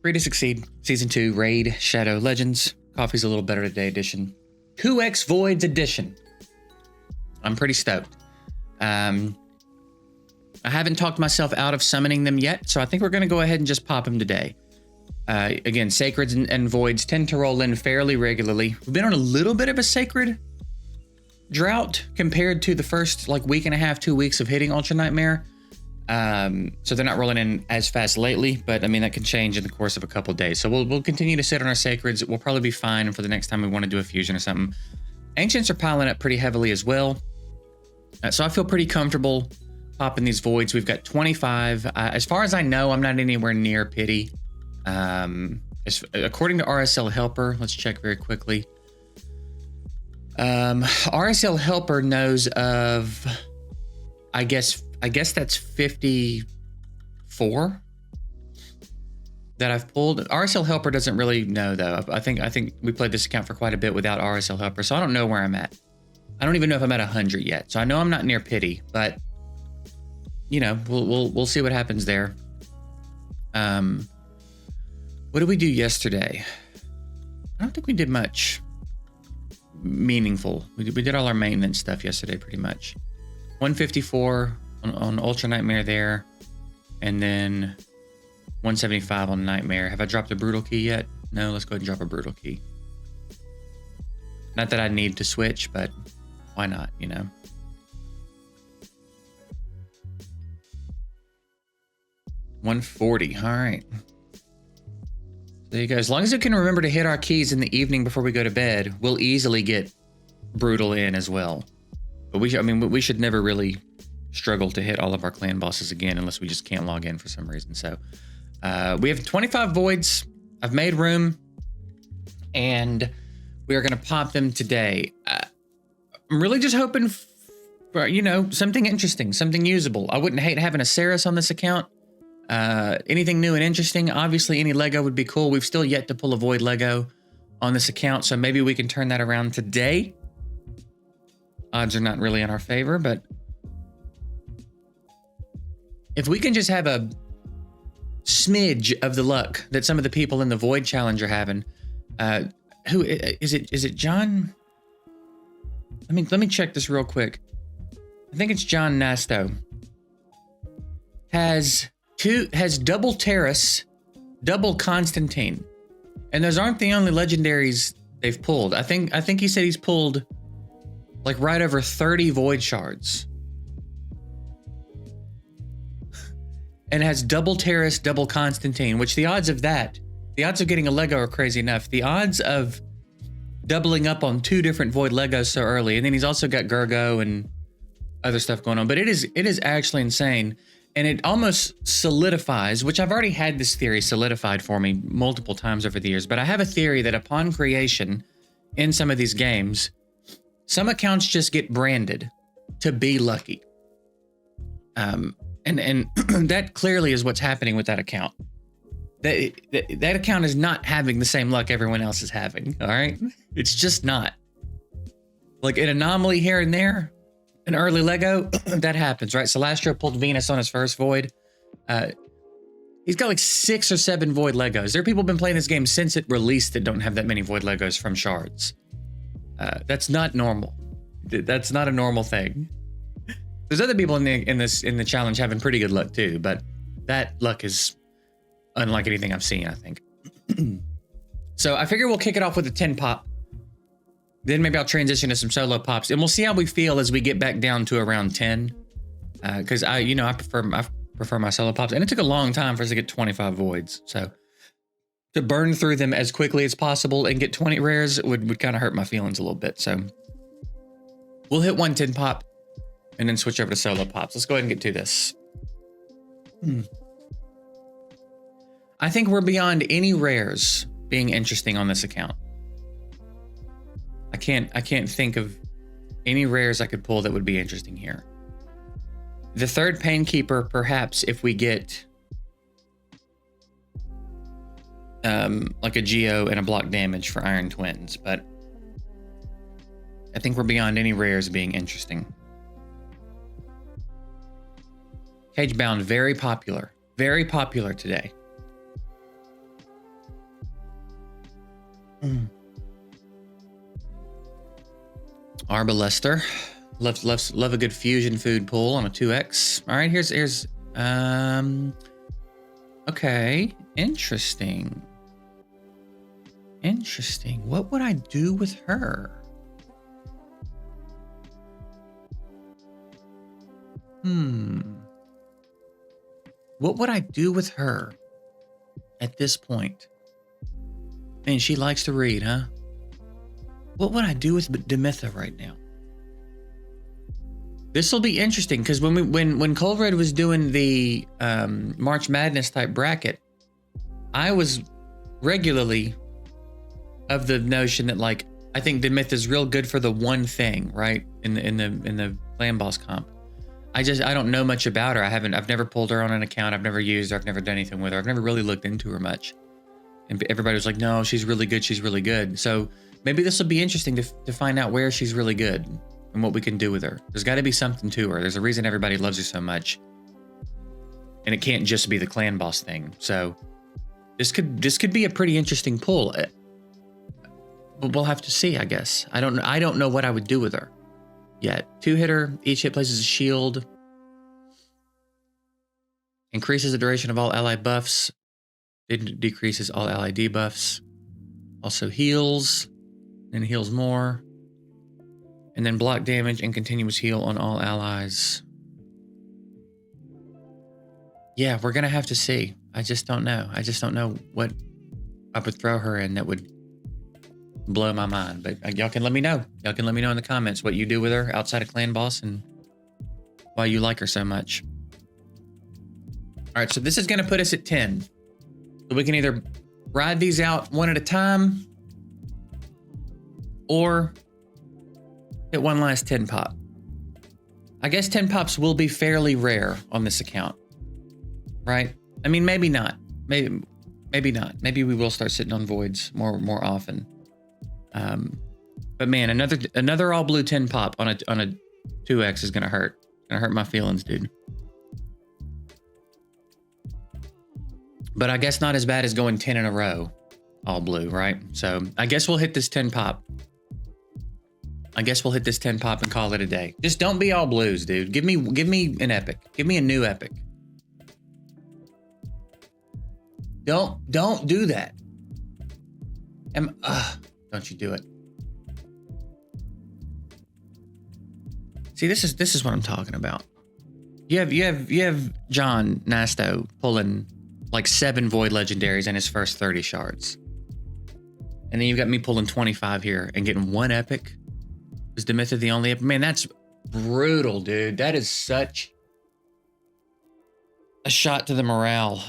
Free to Succeed, Season 2, Raid, Shadow Legends, Coffee's a Little Better Today edition, 2x Voids edition. I'm pretty stoked. I haven't talked myself out of summoning them yet, so I think we're going to go ahead and just pop them today. Again, Sacreds and Voids tend to roll in fairly regularly. We've been on a little bit of a Sacred drought compared to the first week and a half, 2 weeks of hitting Ultra Nightmare. So they're not rolling in as fast lately, but I mean, that can change in the course of a couple days. So we'll continue to sit on our Sacreds. We'll probably be fine for the next time we want to do a fusion or something. Ancients are piling up pretty heavily as well. So I feel pretty comfortable popping these Voids. We've got 25. As far as I know, I'm not anywhere near Pity. According to RSL Helper, let's check very quickly. RSL Helper knows of, I guess that's 54 that I've pulled. RSL Helper doesn't really know though. I think we played this account for quite a bit without RSL Helper, so I don't know where I'm at. I don't even know if I'm at 100 yet. So I know I'm not near Pity, but you know, we'll see what happens there. What did we do yesterday? I don't think we did much meaningful. We did all our maintenance stuff yesterday pretty much. 154 on Ultra Nightmare there, and then 175 on Nightmare. Have I dropped a Brutal Key yet? No, let's go ahead and drop a Brutal Key. Not that I need to switch, but why not, you know? $140, all right. There you go. As long as we can remember to hit our keys in the evening before we go to bed, we'll easily get Brutal in as well. But we should never really struggle to hit all of our clan bosses again unless we just can't log in for some reason. So we have 25 Voids. I've made room, and we are going to pop them today. I'm really just hoping for, you know, something interesting, something usable. I wouldn't hate having a Ceres on this account. Anything new and interesting. Obviously, any Lego would be cool. We've still yet to pull a Void Lego on this account, so maybe we can turn that around today. Odds are not really in our favor, but if we can just have a smidge of the luck that some of the people in the Void Challenge are having, who is it? Is it John? Let me check this real quick. I think it's John Nasto. Has double Terrace, double Constantine, and those aren't the only legendaries they've pulled. I think he said he's pulled like right over 30 Void Shards. And has double Terrace, double Constantine, which the odds of getting a Lego are crazy enough. The odds of doubling up on 2 different Void Legos so early, and then he's also got Gergo and other stuff going on. But it is actually insane. And it almost solidifies, which I've already had this theory solidified for me multiple times over the years, but I have a theory that upon creation in some of these games, some accounts just get branded to be lucky. And that clearly is what's happening with that account. That account is not having the same luck everyone else is having, all right? It's just not. Like an anomaly here and there, an early Lego, that happens, right? Celastro pulled Venus on his first Void. He's got like 6 or 7 Void Legos. There are people who've been playing this game since it released that don't have that many Void Legos from Shards. That's not normal. That's not a normal thing. There's other people in the challenge having pretty good luck too, but that luck is unlike anything I've seen, I think. So I figure we'll kick it off with a 10 pop. Then maybe I'll transition to some solo pops, and we'll see how we feel as we get back down to around 10. Because I prefer my solo pops, and it took a long time for us to get 25 Voids. So to burn through them as quickly as possible and get 20 rares would kind of hurt my feelings a little bit. So we'll hit 110 pop and then switch over to solo pops. Let's go ahead and get to this. I think we're beyond any rares being interesting on this account. I can't think of any rares I could pull that would be interesting here. The third Painkeeper, perhaps, if we get like a Geo and a block damage for Iron Twins, but I think we're beyond any rares being interesting. Cagebound, very popular today. Arbalester. Love a good fusion food pull on a 2X. All right, here's okay, interesting. Interesting. What would I do with her? What would I do with her at this point? Man, she likes to read, huh? What would I do with Demitha right now? This will be interesting because when Cold Red was doing the March Madness type bracket, I was regularly of the notion that, like, I think Demitha is real good for the one thing, right? In the clan boss comp. I don't know much about her. I've never pulled her on an account. I've never used her. I've never done anything with her. I've never really looked into her much. And everybody was like, no, she's really good. She's really good. So maybe this will be interesting to find out where she's really good and what we can do with her. There's got to be something to her. There's a reason everybody loves her so much. And it can't just be the clan boss thing. So this could be a pretty interesting pull. But we'll have to see, I guess. I don't know what I would do with her yet. 2-hitter, each hit places a shield. Increases the duration of all ally buffs. It decreases all ally debuffs. Also heals, and heals more. And then block damage and continuous heal on all allies. Yeah, we're gonna have to see. I just don't know. I just don't know what I would throw her in that would blow my mind. But y'all can let me know. Y'all can let me know in the comments what you do with her outside of Clan Boss and why you like her so much. All right, so this is gonna put us at 10. So we can either ride these out one at a time or hit one last 10 pop. I guess 10 pops will be fairly rare on this account, right? I mean, maybe not. Maybe not. Maybe we will start sitting on voids more often. But man, another all blue 10 pop on a 2X is gonna hurt. It's gonna hurt my feelings, dude. But I guess not as bad as going 10 in a row, all blue, right? So I guess we'll hit this 10 pop. I guess we'll hit this 10 pop and call it a day. Just don't be all blues, dude. Give me an epic. Give me a new epic. Don't do that. Don't you do it. See, this is what I'm talking about. You have John Nasto pulling like 7 void legendaries in his first 30 shards. And then you've got me pulling 25 here and getting 1 epic. Is Demitha the only epic? Man, that's brutal, dude. That is such a shot to the morale.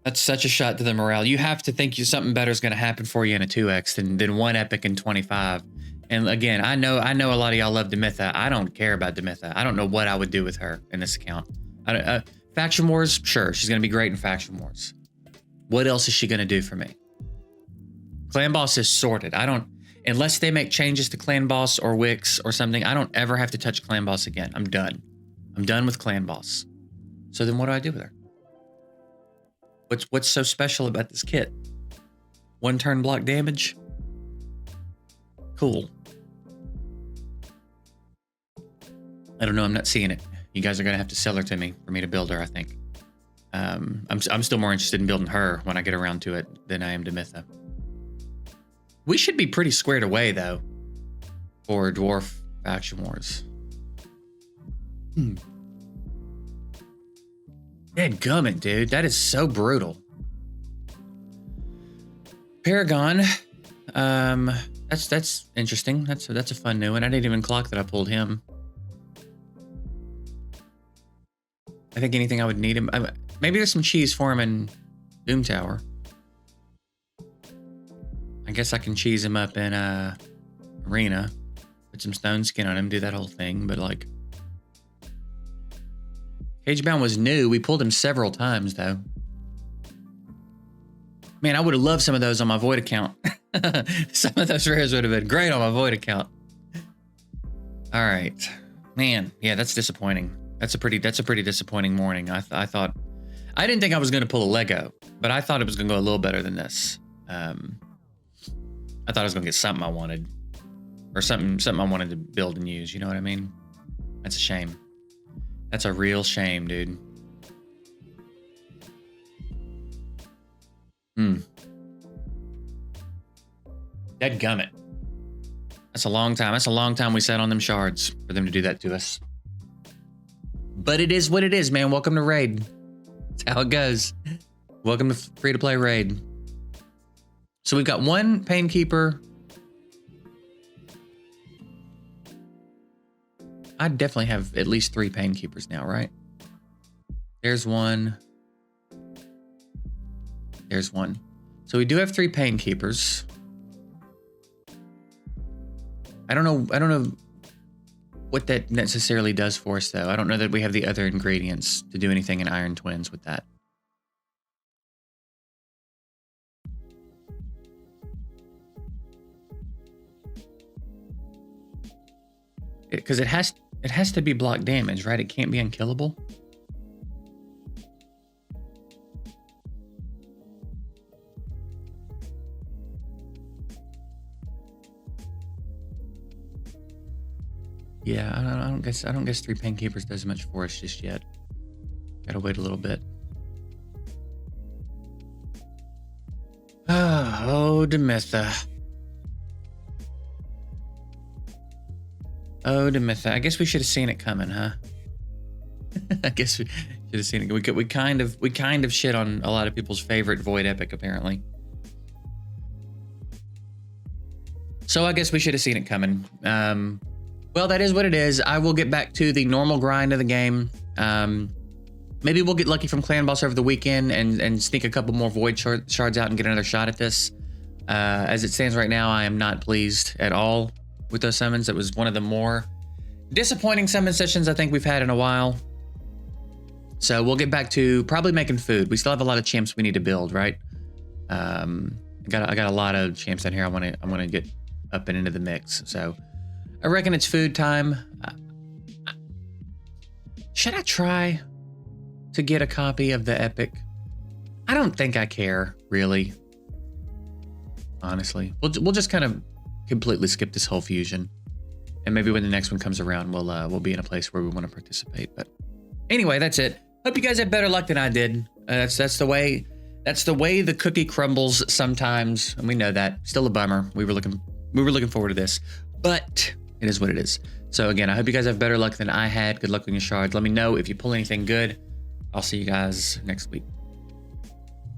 That's such a shot to the morale. You have to think something better is going to happen for you in a 2X than 1 epic and 25. And again, I know a lot of y'all love Demitha. I don't care about Demitha. I don't know what I would do with her in this account. Faction Wars, sure, she's going to be great in Faction Wars. What else is she going to do for me? Clan Boss is sorted. Unless they make changes to Clan Boss or Wix or something, I don't ever have to touch Clan Boss again. I'm done. I'm done with Clan Boss. So then what do I do with her? What's so special about this kit? 1 turn block damage? Cool. I don't know. I'm not seeing it. You guys are gonna have to sell her to me for me to build her, I think. I'm still more interested in building her when I get around to it than I am Demitha. We should be pretty squared away though for Dwarf Faction Wars. Dadgummit, dude. That is so brutal. Paragon. That's interesting. That's a fun new one. I didn't even clock that I pulled him. I think anything I would need him. Maybe there's some cheese for him in Doom Tower. I guess I can cheese him up in Arena. Put some stone skin on him, do that whole thing. But like, Cagebound was new. We pulled him several times though. Man, I would have loved some of those on my Void account. Some of those rares would have been great on my Void account. All right, man. Yeah, that's disappointing. That's a pretty disappointing morning. I didn't think I was going to pull a Lego, but I thought it was going to go a little better than this. I thought I was gonna get something I wanted, or something I wanted to build and use. You know what I mean? That's a shame. That's a real shame, dude. Dadgummit. That's a long time. That's a long time we sat on them shards for them to do that to us. But it is what it is, man. Welcome to Raid. That's how it goes. Welcome to free-to-play Raid. So we've got one Painkeeper. I definitely have at least 3 Painkeepers now, right? There's one. There's one. So we do have 3 Painkeepers. I don't know what that necessarily does for us, though. I don't know that we have the other ingredients to do anything in Iron Twins with that. Because it has to be block damage, right? It can't be unkillable. Yeah, I don't guess 3 Painkeepers does much for us just yet. Gotta wait a little bit. Oh, Demetha. Oh, Demetha. I guess we should have seen it coming, huh? I guess we should have seen it. We kind of shit on a lot of people's favorite Void Epic, apparently. So I guess we should have seen it coming. Well, that is what it is. I will get back to the normal grind of the game. Maybe we'll get lucky from Clan Boss over the weekend and sneak a couple more Void Shards out and get another shot at this. As it stands right now, I am not pleased at all with those summons. It was one of the more disappointing summon sessions I think we've had in a while. So we'll get back to probably making food. We still have a lot of champs we need to build, right? I got a lot of champs down here I want to get up and into the mix. So I reckon it's food time. Should I try to get a copy of the Epic? I don't think I care, really. Honestly, we'll just kind of completely skip this whole fusion, and maybe when the next one comes around, we'll be in a place where we want to participate. But anyway, that's it. Hope you guys had better luck than I did. That's the way the cookie crumbles sometimes, and we know that. Still a bummer. We were looking forward to this, but it is what it is. So again, I hope you guys have better luck than I had. Good luck on your shards. Let me know if you pull anything good. I'll see you guys next week.